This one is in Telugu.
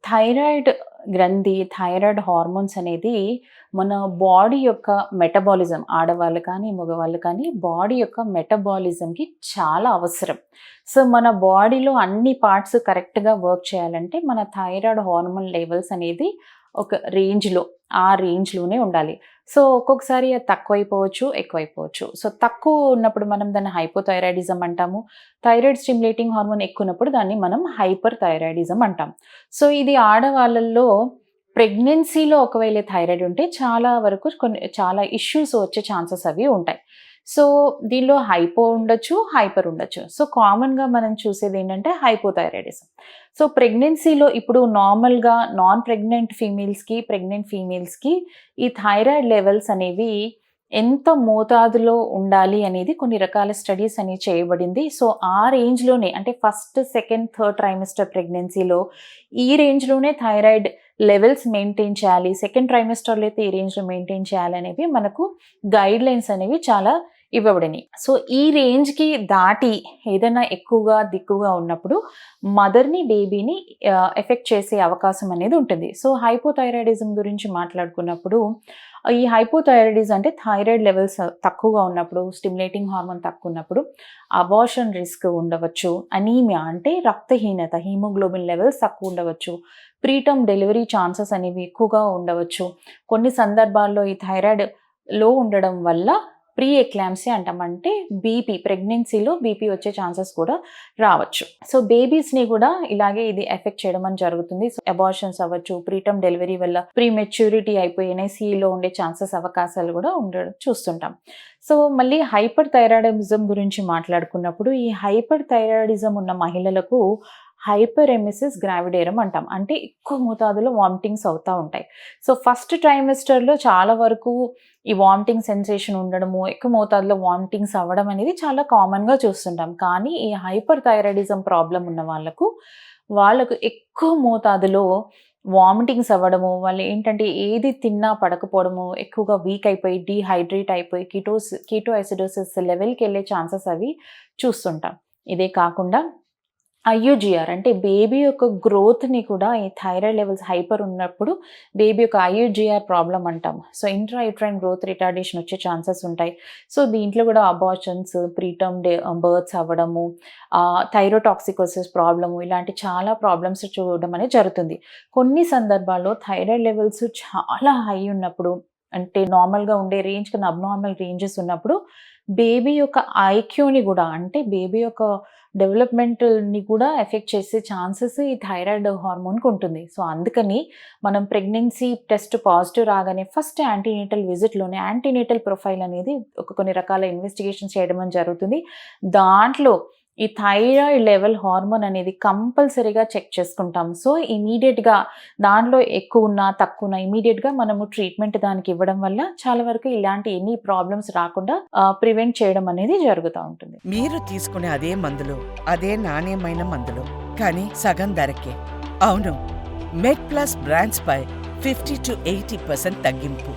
థైరాయిడ్ గ్రంథి, థైరాయిడ్ హార్మోన్స్ అనేది మన బాడీ యొక్క మెటబాలిజం ఆడవాళ్ళు కానీ, మగవాళ్ళు కానీ బాడీ యొక్క మెటబాలిజంకి చాలా అవసరం. సో, మన బాడీలో అన్ని పార్ట్స్ కరెక్ట్‌గా వర్క్ చేయాలంటే మన థైరాయిడ్ హార్మోన్ లెవెల్స్ అనేది ఒక రేంజ్‌లో, ఆ రేంజ్‌లోనే ఉండాలి. సో, ఒక్కొక్కసారి అది తక్కువైపోవచ్చు, ఎక్కువైపోవచ్చు. సో, తక్కువ ఉన్నప్పుడు మనం దాన్ని హైపోథైరాయిడిజం అంటాము. థైరాయిడ్ స్టిమ్యులేటింగ్ హార్మోన్ ఎక్కువున్నప్పుడు దాన్ని మనం హైపర్ థైరాయిడిజం అంటాం. సో, ఇది ఆడవాళ్ళల్లో ప్రెగ్నెన్సీలో ఒకవేళ థైరాయిడ్ ఉంటే చాలా వరకు చాలా ఇష్యూస్ వచ్చే ఛాన్సెస్ అవి ఉంటాయి. సో, దీనిలో హైపో ఉండొచ్చు, హైపర్ ఉండొచ్చు. సో, కామన్‌గా మనం చూసేదేంటంటే హైపోథైరాయిడిజం. సో, ప్రెగ్నెన్సీలో ఇప్పుడు నార్మల్‌గా నాన్ ప్రెగ్నెంట్ ఫీమేల్స్‌కి, ప్రెగ్నెంట్ ఫీమేల్స్‌కి ఈ థైరాయిడ్ లెవెల్స్ అనేవి ఎంత మోతాదులో ఉండాలి అనేది కొన్ని రకాల స్టడీస్ అనేవి చేయబడింది. సో, ఆ రేంజ్‌లోనే అంటే ఫస్ట్, సెకండ్, థర్డ్ ట్రైమెస్టర్ ప్రెగ్నెన్సీలో ఈ రేంజ్‌లోనే థైరాయిడ్ లెవెల్స్ మెయింటైన్ చేయాలి. సెకండ్ ట్రైమెస్టర్‌లో అయితే ఈ రేంజ్‌లో మెయింటైన్ చేయాలనేవి మనకు గైడ్‌లైన్స్ అనేవి చాలా ఇవ్వబడినాయి. సో, ఈ రేంజ్‌కి దాటి ఏదైనా ఎక్కువగా, దిక్కువగా ఉన్నప్పుడు మదర్‌ని, బేబీని ఎఫెక్ట్ చేసే అవకాశం అనేది ఉంటుంది. సో, హైపోథైరాయిడిజం గురించి మాట్లాడుకున్నప్పుడు ఈ హైపోథైరాయిడిజం అంటే థైరాయిడ్ లెవెల్స్ తక్కువగా ఉన్నప్పుడు, స్టిమ్యులేటింగ్ హార్మోన్ తక్కువున్నప్పుడు అబార్షన్ రిస్క్ ఉండవచ్చు. అనీమియా అంటే రక్తహీనత, హిమోగ్లోబిన్ లెవెల్స్ తక్కువ ఉండవచ్చు. ప్రీటర్మ్ డెలివరీ ఛాన్సెస్ అనేవి ఎక్కువగా ఉండవచ్చు. కొన్ని సందర్భాల్లో ఈ థైరాయిడ్ లో ఉండడం వల్ల ప్రీ ఎక్లాంప్సియా అంటాం. అంటే బీపీ, ప్రెగ్నెన్సీలో బీపీ వచ్చే ఛాన్సెస్ కూడా రావచ్చు. సో, బేబీస్‌ని కూడా ఇలాగే ఇది ఎఫెక్ట్ చేయడం అని జరుగుతుంది. సో, అబార్షన్స్ అవ్వచ్చు, ప్రీటర్మ్ డెలివరీ వల్ల ప్రీమెచ్యూరిటీ అయిపోయి ఎన్ఐసీయూలో ఉండే ఛాన్సెస్ అవకాశాలు కూడా ఉండడం చూస్తుంటాం. సో, మళ్ళీ హైపర్ థైరాయిడిజం గురించి మాట్లాడుకున్నప్పుడు ఈ హైపర్ థైరాయిడిజం ఉన్న మహిళలకు హైపరెమెసిస్ గ్రావిడేరం అంటాం. అంటే ఎక్కువ మోతాదులో వామిటింగ్స్ అవుతా ఉంటాయి. సో, ఫస్ట్ ట్రైమెస్టర్‌లో చాలా వరకు ఈ వామిటింగ్ సెన్సేషన్ ఉండడము, ఎక్కువ మోతాదులో వామిటింగ్స్ అవ్వడం అనేది చాలా కామన్‌గా చూస్తుంటాం. కానీ ఈ హైపర్ థైరాయిడిజం ప్రాబ్లమ్ ఉన్న వాళ్ళకు ఎక్కువ మోతాదులో వామిటింగ్స్ అవ్వడము, వాళ్ళు ఏంటంటే ఏది తిన్నా పడకపోవడము, ఎక్కువగా వీక్ అయిపోయి, డీహైడ్రేట్ అయిపోయి కీటో అసిడోసిస్ లెవెల్‌కెళ్ళే ఛాన్సెస్ అవి చూస్తుంటాం. ఇదే కాకుండా ఐయూజీఆర్ అంటే బేబీ యొక్క గ్రోత్‌ని కూడా ఈ థైరాయిడ్ లెవెల్స్ హైపర్ ఉన్నప్పుడు బేబీ యొక్క ఐయూజీఆర్ ప్రాబ్లమ్ అంటాం. So, intra uterine growth retardation వచ్చే ఛాన్సెస్ ఉంటాయి. సో, దీంట్లో కూడా అబార్షన్స్, ప్రీటర్మ్ బర్త్స్ అవ్వడము, థైరోటాక్సికోసిస్ ప్రాబ్లము ఇలాంటి చాలా ప్రాబ్లమ్స్ చూడడం అనేది జరుగుతుంది. కొన్ని సందర్భాల్లో థైరాయిడ్ లెవెల్స్ చాలా హై ఉన్నప్పుడు అంటే నార్మల్‌గా ఉండే రేంజ్ కన్నా అబ్‌నార్మల్ రేంజెస్ ఉన్నప్పుడు బేబీ యొక్క ఐక్యూని కూడా అంటే బేబీ యొక్క డెవలప్‌మెంటల్‌ని కూడా ఎఫెక్ట్ చేసే ఛాన్సెస్ ఈ థైరాయిడ్ హార్మోన్‌కి ఉంటుంది. సో, అందుకని మనం ప్రెగ్నెన్సీ టెస్ట్ పాజిటివ్ రాగానే ఫస్ట్ యాంటీనేటల్ విజిట్‌లోనే యాంటీనేటల్ ప్రొఫైల్ అనేది కొన్ని రకాల ఇన్వెస్టిగేషన్స్ చేయడం అని జరుగుతుంది. దాంట్లో ఈ థైరాయిడ్ లెవెల్ హార్మోన్ అనేది కంపల్సరీగా చెక్ చేసుకుంటాం. సో, ఇమ్మీడియేట్‌గా దాంట్లో ఎక్కువున్నా, తక్కువున్నా ఇమ్మీడియేట్‌గా మనము ట్రీట్మెంట్ దానికి ఇవ్వడం వల్ల చాలా వరకు ఇలాంటి ఎన్ని ప్రాబ్లమ్స్ రాకుండా ప్రివెంట్ చేయడం అనేది జరుగుతా ఉంటుంది. మీరు తీసుకునే అదే మందులు, అదే నాణ్యమైన మందులు, కానీ సగం ధరకే. అవును, మెడ్ ప్లస్ బ్రాండ్స్ పై 50-80% తగ్గింపు.